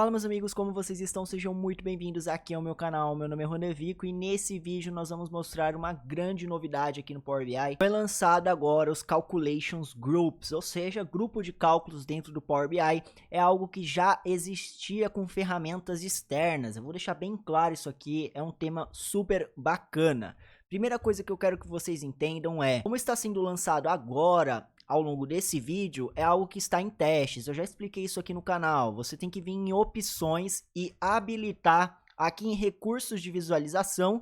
Fala meus amigos, como vocês estão? Sejam muito bem-vindos aqui ao meu canal. Meu nome é Ronevico e nesse vídeo nós vamos mostrar uma grande novidade aqui no Power BI. Foi lançado agora os Calculations Groups, ou seja, grupo de cálculos dentro do Power BI. É algo que já existia com ferramentas externas. Eu vou deixar bem claro isso aqui, é um tema super bacana. Primeira coisa que eu quero que vocês entendam é, como está sendo lançado agora ao longo desse vídeo, é algo que está em testes. Eu já expliquei isso aqui no canal. Você tem que vir em opções e habilitar aqui em recursos de visualização,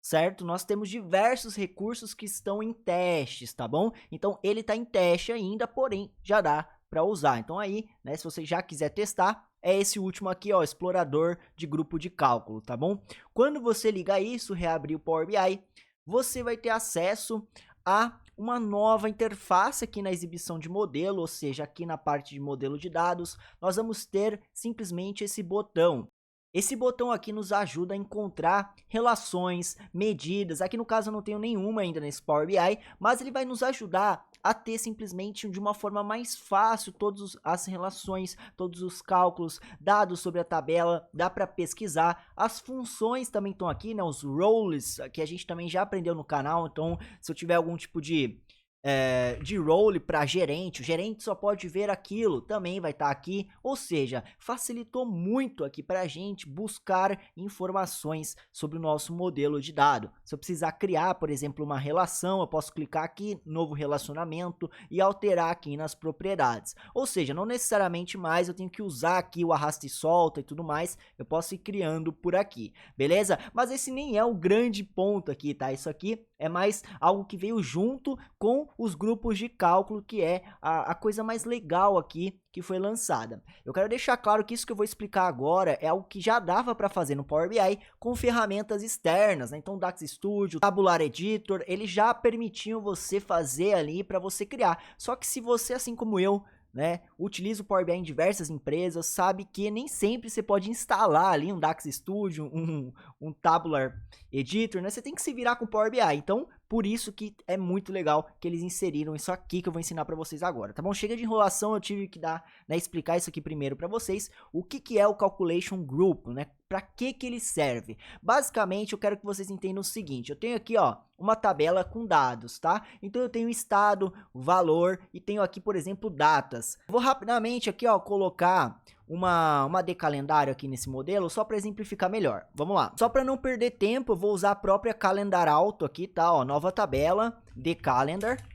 certo? Nós temos diversos recursos que estão em testes, tá bom? Então ele está em teste ainda, porém já dá para usar. Então aí, né, se você já quiser testar, é esse último aqui, ó, explorador de grupo de cálculo, tá bom? Quando você ligar isso, reabrir o Power BI, você vai ter acesso a uma nova interface aqui na exibição de modelo, ou seja, aqui na parte de modelo de dados, nós vamos ter simplesmente esse botão. Esse botão aqui nos ajuda a encontrar relações, medidas. Aqui no caso eu não tenho nenhuma ainda nesse Power BI, mas ele vai nos ajudar a ter simplesmente de uma forma mais fácil todas as relações, todos os cálculos, dados sobre a tabela, dá para pesquisar. As funções também estão aqui, né? Os roles, que a gente também já aprendeu no canal. Então, se eu tiver algum tipo de role para gerente, o gerente só pode ver aquilo, também vai estar aqui, ou seja, facilitou muito aqui para a gente buscar informações sobre o nosso modelo de dado. Se eu precisar criar, por exemplo, uma relação, eu posso clicar aqui, novo relacionamento e alterar aqui nas propriedades. Ou seja, não necessariamente mais eu tenho que usar aqui o arrasta e solta e tudo mais, eu posso ir criando por aqui, beleza? Mas esse nem é o grande ponto aqui, tá? Isso aqui é mais algo que veio junto com os grupos de cálculo, que é a coisa mais legal aqui que foi lançada. Eu quero deixar claro que isso que eu vou explicar agora é algo que já dava para fazer no Power BI com ferramentas externas, né? Então o DAX Studio, Tabular Editor, eles já permitiam você fazer ali para você criar. Só que se você, assim como eu, né, utiliza o Power BI em diversas empresas, sabe que nem sempre você pode instalar ali um DAX Studio, um Tabular Editor, né? Você tem que se virar com o Power BI. Então, por isso que é muito legal que eles inseriram isso aqui que eu vou ensinar para vocês agora, tá bom? Chega de enrolação, eu tive que explicar isso aqui primeiro para vocês. O que é o Calculation Group, né? Para que ele serve? Basicamente, eu quero que vocês entendam o seguinte. Eu tenho aqui, ó, uma tabela com dados, tá? Então eu tenho estado, valor e tenho aqui, por exemplo, datas. Vou rapidamente aqui, ó, colocar uma decalendário aqui nesse modelo, só para exemplificar melhor. Vamos lá. Só para não perder tempo, eu vou usar a própria Calendar Auto aqui, tá? Ó, nova tabela, decalendar,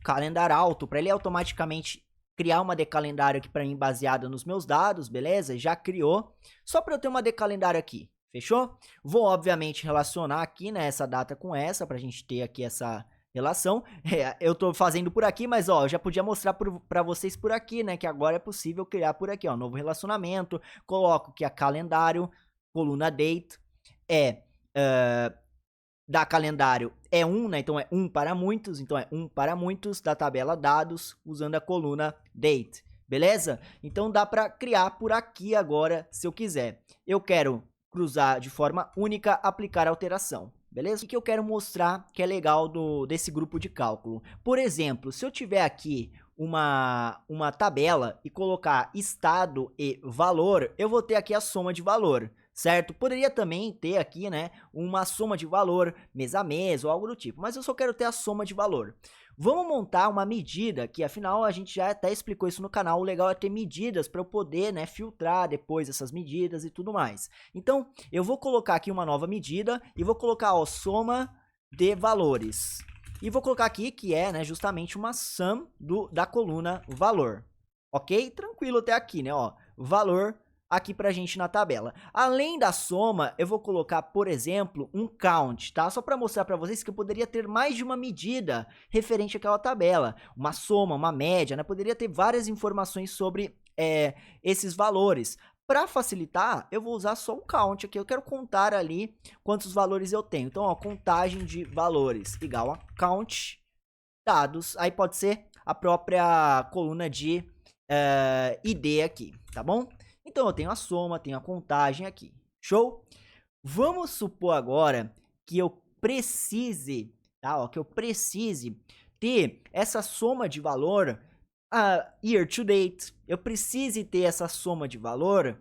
Calendar Auto, para ele automaticamente criar uma decalendário aqui para mim baseada nos meus dados, beleza? Já criou. Só para eu ter uma decalendário aqui, fechou? Vou obviamente relacionar aqui, né, essa data com essa, para a gente ter aqui essa relação. Eu tô fazendo por aqui, mas ó, eu já podia mostrar para vocês por aqui, né, que agora é possível criar por aqui, ó, novo relacionamento. Coloco que a calendário, coluna date da calendário é 1, né? Então é 1 para muitos, então é 1 para muitos da tabela dados usando a coluna date, beleza? Então dá para criar por aqui agora, se eu quiser. Eu quero cruzar de forma única, aplicar alteração. Beleza? O que eu quero mostrar que é legal desse grupo de cálculo? Por exemplo, se eu tiver aqui uma tabela e colocar estado e valor, eu vou ter aqui a soma de valor, certo? Poderia também ter aqui, né, uma soma de valor mês a mês ou algo do tipo, mas eu só quero ter a soma de valor. Vamos montar uma medida, que afinal a gente já até explicou isso no canal, o legal é ter medidas para eu poder, né, filtrar depois essas medidas e tudo mais. Então, eu vou colocar aqui uma nova medida e vou colocar, ó, soma de valores. E vou colocar aqui que é, né, justamente uma sum da coluna valor. Ok? Tranquilo até aqui, né, ó, valor aqui pra gente na tabela. Além da soma, eu vou colocar, por exemplo, um count, tá? Só para mostrar para vocês que eu poderia ter mais de uma medida referente àquela tabela. Uma soma, uma média, né? Poderia ter várias informações sobre esses valores. Para facilitar, eu vou usar só um count aqui. Eu quero contar ali quantos valores eu tenho. Então, ó, contagem de valores igual a count dados. Aí pode ser a própria coluna de ID aqui, tá bom? Então eu tenho a soma, tenho a contagem aqui. Show? Vamos supor agora que eu precise, tá? Ó, que eu precise ter essa soma de valor year to date. Eu precise ter essa soma de valor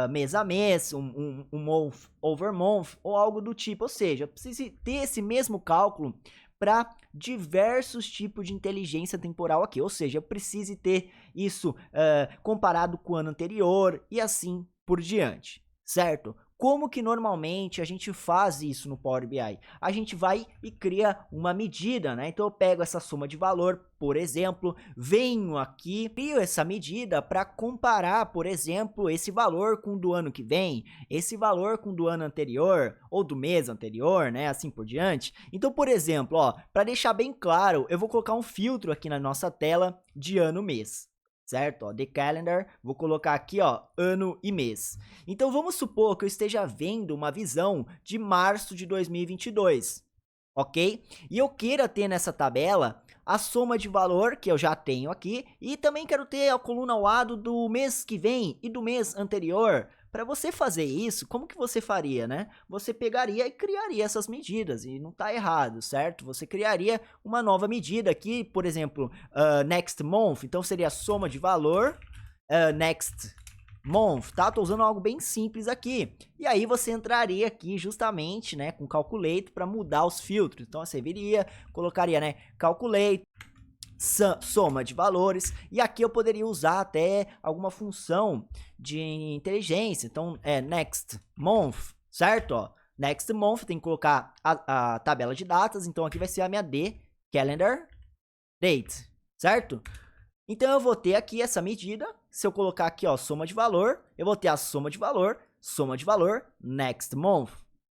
mês a mês, um month over month ou algo do tipo. Ou seja, precisa ter esse mesmo cálculo para diversos tipos de inteligência temporal aqui. Ou seja, eu preciso ter isso comparado com o ano anterior e assim por diante, certo? Como que normalmente a gente faz isso no Power BI? A gente vai e cria uma medida, né? Então eu pego essa soma de valor, por exemplo, venho aqui, crio essa medida para comparar, por exemplo, esse valor com o do ano que vem, esse valor com o do ano anterior, ou do mês anterior, né? Assim por diante. Então, por exemplo, ó, para deixar bem claro, eu vou colocar um filtro aqui na nossa tela de ano-mês. Certo? Ó, the calendar, vou colocar aqui, ó, ano e mês. Então, vamos supor que eu esteja vendo uma visão de março de 2022, ok? E eu queira ter nessa tabela a soma de valor que eu já tenho aqui e também quero ter a coluna ao lado do mês que vem e do mês anterior. Para você fazer isso, como que você faria, né? Você pegaria e criaria essas medidas, e não está errado, certo? Você criaria uma nova medida aqui, por exemplo, next month, então seria a soma de valor, next month, tá? Tô usando algo bem simples aqui. E aí você entraria aqui justamente, né, com calculate para mudar os filtros. Então você viria, colocaria, né, calculate, soma de valores, e aqui eu poderia usar até alguma função de inteligência. Então next month, certo? Ó, next month tem que colocar a tabela de datas, então aqui vai ser a minha D, calendar date, certo? Então eu vou ter aqui essa medida, se eu colocar aqui, ó, soma de valor, eu vou ter a soma de valor, next month,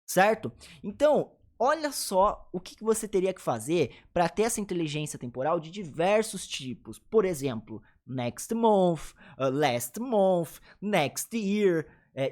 certo? Então, olha só o que você teria que fazer para ter essa inteligência temporal de diversos tipos. Por exemplo, next month, last month, next year,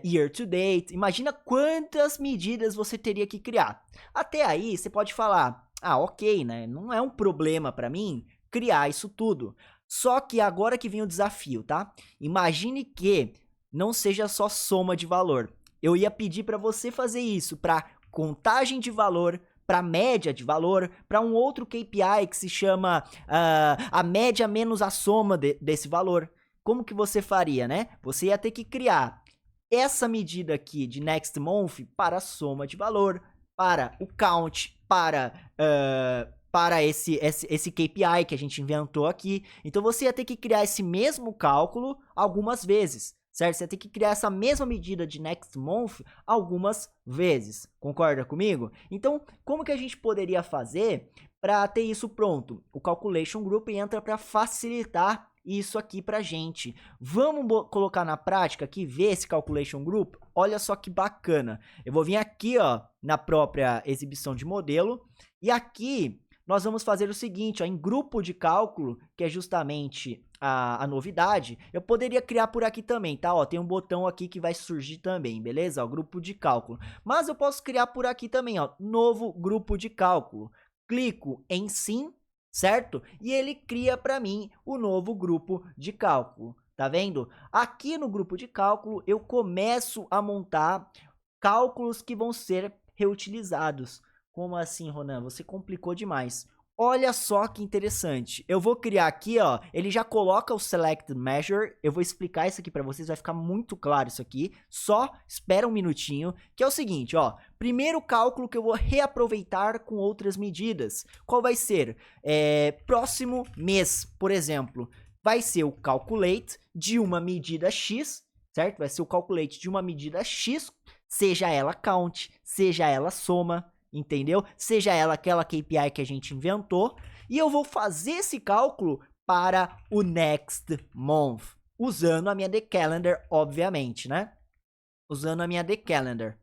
year to date. Imagina quantas medidas você teria que criar. Até aí, você pode falar, ah, ok, né? Não é um problema para mim criar isso tudo. Só que agora que vem o desafio, tá? Imagine que não seja só soma de valor. Eu ia pedir para você fazer isso para contagem de valor, para média de valor, para um outro KPI que se chama a média menos a soma desse valor. Como que você faria, né? Você ia ter que criar essa medida aqui de next month para a soma de valor, para o count, para esse KPI que a gente inventou aqui. Então você ia ter que criar esse mesmo cálculo algumas vezes, certo? Você ia ter que criar essa mesma medida de next month algumas vezes. Concorda comigo? Então, como que a gente poderia fazer para ter isso pronto? O Calculation Group entra para facilitar isso aqui pra gente. Vamos colocar na prática aqui, ver esse Calculation Group? Olha só que bacana. Eu vou vir aqui, ó, na própria exibição de modelo, e aqui nós vamos fazer o seguinte, ó, em grupo de cálculo, que é justamente a novidade, eu poderia criar por aqui também, tá? Ó, tem um botão aqui que vai surgir também, beleza? Ó, grupo de cálculo. Mas eu posso criar por aqui também, ó, novo grupo de cálculo. Clico em sim, certo? E ele cria para mim o novo grupo de cálculo, tá vendo? Aqui no grupo de cálculo eu começo a montar cálculos que vão ser reutilizados. Como assim, Ronan? Você complicou demais. Olha só que interessante. Eu vou criar aqui, ó, ele já coloca o Select Measure. Eu vou explicar isso aqui para vocês, vai ficar muito claro isso aqui. Só espera um minutinho, que é o seguinte, ó. Primeiro cálculo que eu vou reaproveitar com outras medidas. Qual vai ser? Próximo mês, por exemplo, vai ser o calculate de uma medida X, certo? Vai ser o calculate de uma medida X, seja ela count, seja ela soma, entendeu? Seja ela aquela KPI que a gente inventou, e eu vou fazer esse cálculo para o next month, usando a minha The Calendar, obviamente, né? Usando a minha The Calendar.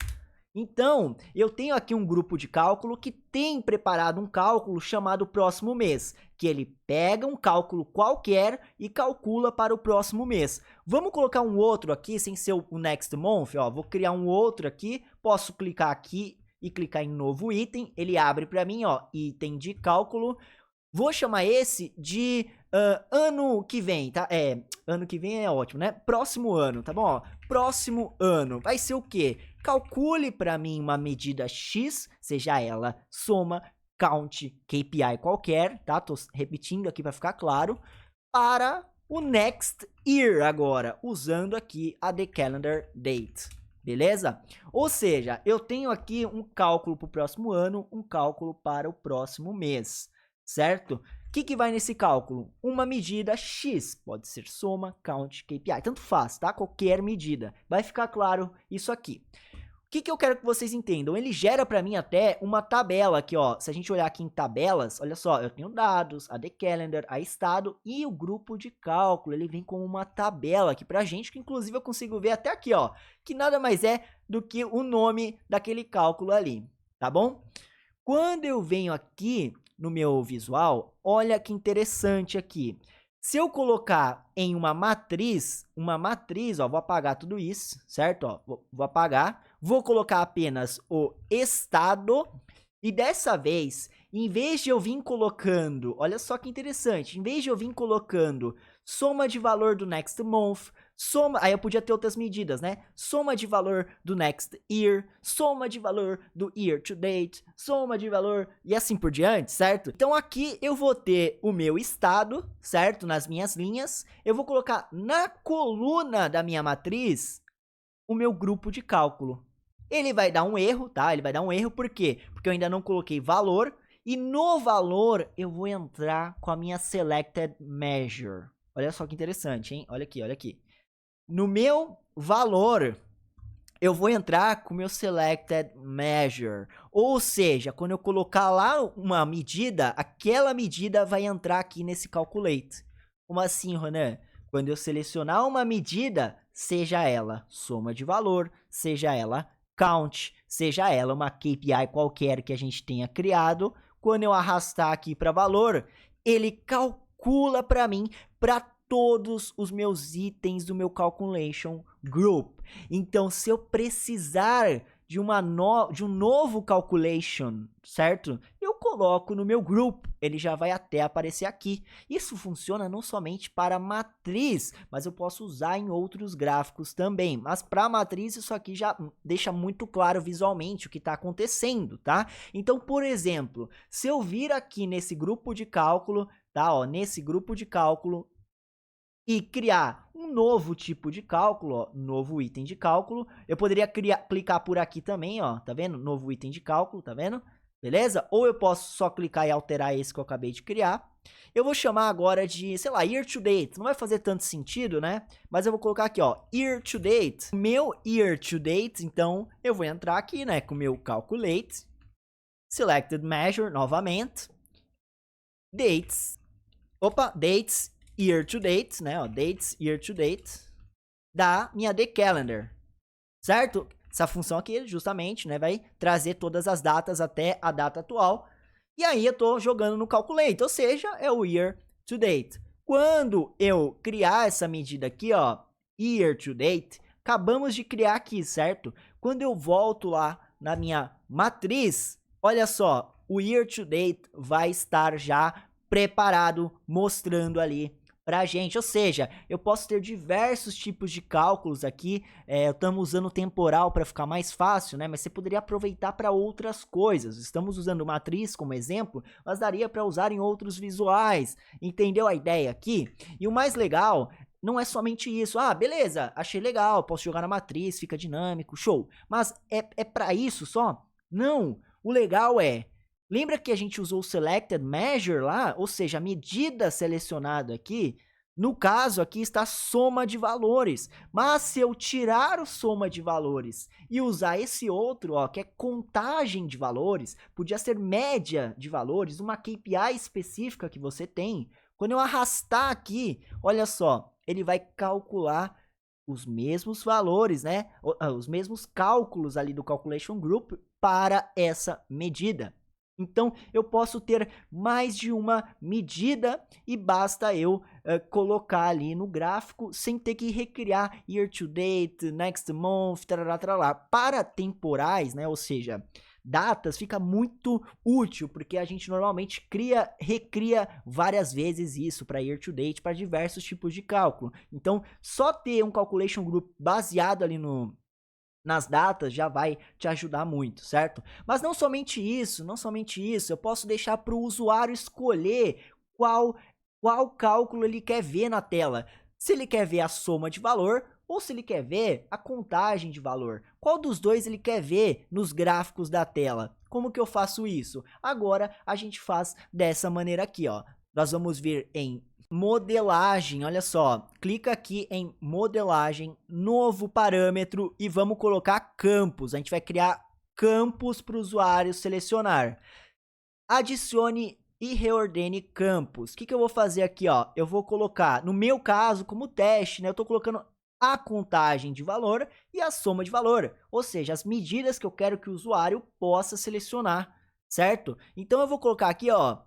Então, eu tenho aqui um grupo de cálculo que tem preparado um cálculo chamado próximo mês, que ele pega um cálculo qualquer e calcula para o próximo mês. Vamos colocar um outro aqui, sem ser o next month, ó, vou criar um outro aqui, posso clicar aqui e clicar em novo item, ele abre para mim, ó, item de cálculo. Vou chamar esse de ano que vem, tá? Ano que vem é ótimo, né? Próximo ano, tá bom? Ó, próximo ano vai ser o quê? Calcule para mim uma medida X, seja ela soma, count, KPI qualquer, tá? Tô repetindo aqui para ficar claro, para o next year agora, usando aqui a the calendar date, beleza? Ou seja, eu tenho aqui um cálculo para o próximo ano, um cálculo para o próximo mês, certo? O que vai nesse cálculo? Uma medida X, pode ser soma, count, KPI, tanto faz, tá? Qualquer medida. Vai ficar claro isso aqui. O que eu quero que vocês entendam? Ele gera para mim até uma tabela aqui, ó. Se a gente olhar aqui em tabelas, olha só, eu tenho dados, a The Calendar, a estado e o grupo de cálculo. Ele vem como uma tabela aqui pra gente, que inclusive eu consigo ver até aqui, ó, que nada mais é do que o nome daquele cálculo ali, tá bom? Quando eu venho aqui no meu visual, olha que interessante aqui. Se eu colocar em uma matriz, ó, vou apagar tudo isso, certo? Ó, vou apagar, vou colocar apenas o estado e dessa vez, em vez de eu vir colocando, olha só que interessante, em vez de eu vir colocando soma de valor do next month, soma, aí eu podia ter outras medidas, né? Soma de valor do next year, soma de valor do year to date, soma de valor e assim por diante, certo? Então aqui eu vou ter o meu estado, certo? Nas minhas linhas, eu vou colocar na coluna da minha matriz o meu grupo de cálculo. Ele vai dar um erro, tá? Ele vai dar um erro, por quê? Porque eu ainda não coloquei valor e no valor eu vou entrar com a minha selected measure. Olha só que interessante, hein? Olha aqui, olha aqui. No meu valor, eu vou entrar com o meu selected measure. Ou seja, quando eu colocar lá uma medida, aquela medida vai entrar aqui nesse calculate. Como assim, Ronan? Quando eu selecionar uma medida, seja ela soma de valor, seja ela count, seja ela uma KPI qualquer que a gente tenha criado, quando eu arrastar aqui para valor, ele calcula para mim, para todos os meus itens do meu calculation group. Então, se eu precisar de um novo calculation, certo? Eu coloco no meu group, ele já vai até aparecer aqui. Isso funciona não somente para matriz, mas eu posso usar em outros gráficos também. Mas para matriz, isso aqui já deixa muito claro visualmente o que está acontecendo, tá? Então, por exemplo, se eu vir aqui nesse grupo de cálculo, tá? Ó, nesse grupo de cálculo, e criar um novo tipo de cálculo, ó, novo item de cálculo. Eu poderia clicar por aqui também, ó, tá vendo? Novo item de cálculo, tá vendo? Beleza? Ou eu posso só clicar e alterar esse que eu acabei de criar. Eu vou chamar agora de, sei lá, year to date. Não vai fazer tanto sentido, né? Mas eu vou colocar aqui, ó, year to date. Meu year to date, então, eu vou entrar aqui, né, com o meu calculate. Selected measure, novamente. Dates. Opa, dates. Year to date, né, ó, dates, year to date, da minha The Calendar, certo? Essa função aqui, justamente, né, vai trazer todas as datas até a data atual, e aí eu tô jogando no Calculate, ou seja, é o year to date. Quando eu criar essa medida aqui, ó, year to date, acabamos de criar aqui, certo? Quando eu volto lá na minha matriz, olha só, o year to date vai estar já preparado, mostrando ali pra gente, ou seja, eu posso ter diversos tipos de cálculos aqui, estamos usando temporal para ficar mais fácil, né, mas você poderia aproveitar para outras coisas, estamos usando matriz como exemplo, mas daria para usar em outros visuais, entendeu a ideia aqui? E o mais legal, não é somente isso, ah, beleza, achei legal, posso jogar na matriz, fica dinâmico, show, mas é para isso só? Não, o legal é, lembra que a gente usou o selected measure lá? Ou seja, a medida selecionada aqui, no caso aqui está a soma de valores. Mas se eu tirar o soma de valores e usar esse outro, ó, que é contagem de valores, podia ser média de valores, uma KPI específica que você tem. Quando eu arrastar aqui, olha só, ele vai calcular os mesmos valores, né? Os mesmos cálculos ali do Calculation Group para essa medida. Então, eu posso ter mais de uma medida e basta eu colocar ali no gráfico sem ter que recriar year to date, next month, tarará, tarará. Para temporais, né, ou seja, datas, fica muito útil, porque a gente normalmente recria várias vezes isso para year to date, para diversos tipos de cálculo. Então, só ter um calculation group baseado ali nas datas já vai te ajudar muito, certo? Mas não somente isso, eu posso deixar para o usuário escolher qual qual cálculo ele quer ver na tela. Se ele quer ver a soma de valor ou se ele quer ver a contagem de valor. Qual dos dois ele quer ver nos gráficos da tela? Como que eu faço isso? Agora a gente faz dessa maneira aqui, ó. Nós vamos vir em modelagem, olha só. Clica aqui em modelagem, novo parâmetro e vamos colocar campos. A gente vai criar campos para o usuário selecionar. Adicione e reordene campos. O que eu vou fazer aqui, ó? Eu vou colocar, no meu caso, como teste, né? Eu tô colocando a contagem de valor e a soma de valor, ou seja, as medidas que eu quero que o usuário possa selecionar, certo? Então eu vou colocar aqui, ó,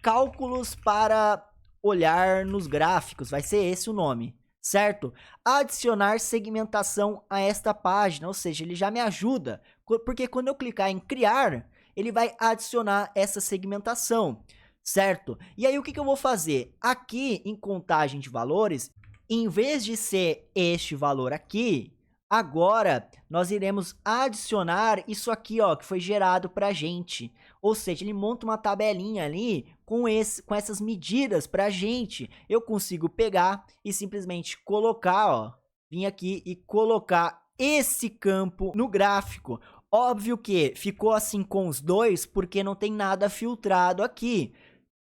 cálculos para olhar nos gráficos, vai ser esse o nome, certo? Adicionar segmentação a esta página, ou seja, ele já me ajuda, porque quando eu clicar em criar, ele vai adicionar essa segmentação, certo? E aí o que eu vou fazer? Aqui em contagem de valores, em vez de ser este valor aqui, agora nós iremos adicionar isso aqui, ó, que foi gerado pra gente. Ou seja, ele monta uma tabelinha ali com essas medidas pra gente. Eu consigo pegar e simplesmente colocar, ó, vir aqui e colocar esse campo no gráfico. Óbvio que ficou assim com os dois porque não tem nada filtrado aqui.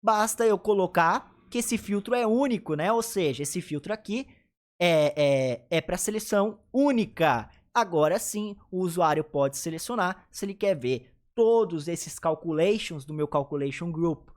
Basta eu colocar que esse filtro é único, né? Ou seja, esse filtro aqui é para seleção única. Agora sim, o usuário pode selecionar se ele quer ver todos esses calculations do meu calculation group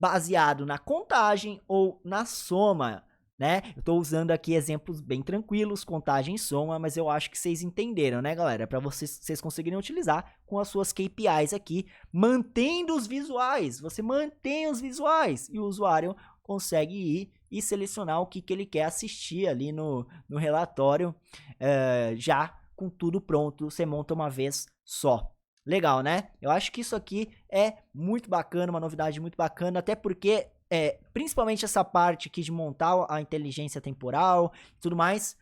baseado na contagem ou na soma, né? Eu tô usando aqui exemplos bem tranquilos, contagem e soma, mas eu acho que vocês entenderam, né, galera? Para vocês conseguirem utilizar com as suas KPIs aqui, mantendo os visuais. Você mantém os visuais e o usuário consegue ir e selecionar o que ele quer assistir ali no relatório, já com tudo pronto, você monta uma vez só. Legal, né? Eu acho que isso aqui é muito bacana, uma novidade muito bacana, até porque, principalmente essa parte aqui de montar a inteligência temporal e tudo mais,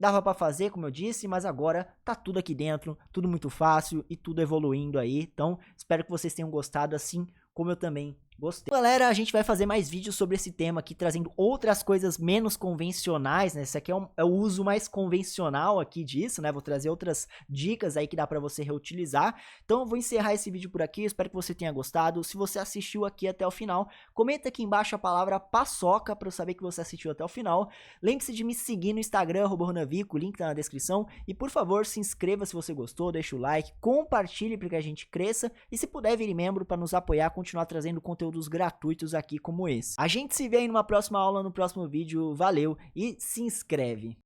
dava para fazer, como eu disse, mas agora tá tudo aqui dentro, tudo muito fácil e tudo evoluindo aí. Então, espero que vocês tenham gostado assim como eu também gostei. Galera, a gente vai fazer mais vídeos sobre esse tema aqui, trazendo outras coisas menos convencionais, né? Esse aqui é o uso mais convencional aqui disso, né? Vou trazer outras dicas aí que dá pra você reutilizar. Então eu vou encerrar esse vídeo por aqui, espero que você tenha gostado. Se você assistiu aqui até o final, comenta aqui embaixo a palavra paçoca pra eu saber que você assistiu até o final. Lembre-se de me seguir no Instagram, @ronavico, o link tá na descrição. E por favor, se inscreva se você gostou, deixa o like, compartilhe para que a gente cresça. E se puder, vire membro para nos apoiar, continuar trazendo conteúdos gratuitos aqui como esse. A gente se vê aí numa próxima aula, no próximo vídeo. Valeu e se inscreve!